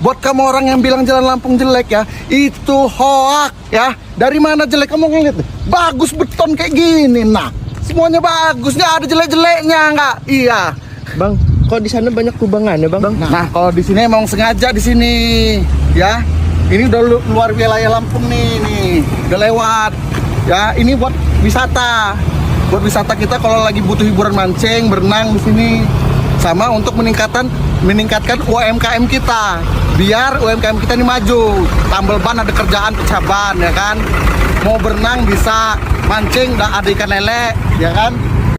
Buat kamu orang yang bilang jalan Lampung jelek ya, itu hoak ya. Dari mana jelek? Kamu ngeliat deh. Bagus beton kayak gini. Nah, semuanya bagus, nggak ada jelek-jeleknya nggak? Iya. Bang, kok di sana banyak kubangannya, Bang? Nah, kalau di sini emang sengaja di sini ya. Ini udah luar wilayah Lampung nih, udah lewat. Ya, ini buat wisata. Buat wisata kita kalau lagi butuh hiburan mancing, berenang di sini. Sama untuk meningkatkan UMKM kita. Biar UMKM kita ini maju. Tambal ban ada kerjaan pecah ban ya kan. Mau berenang bisa, mancing ada ikan lele ya kan.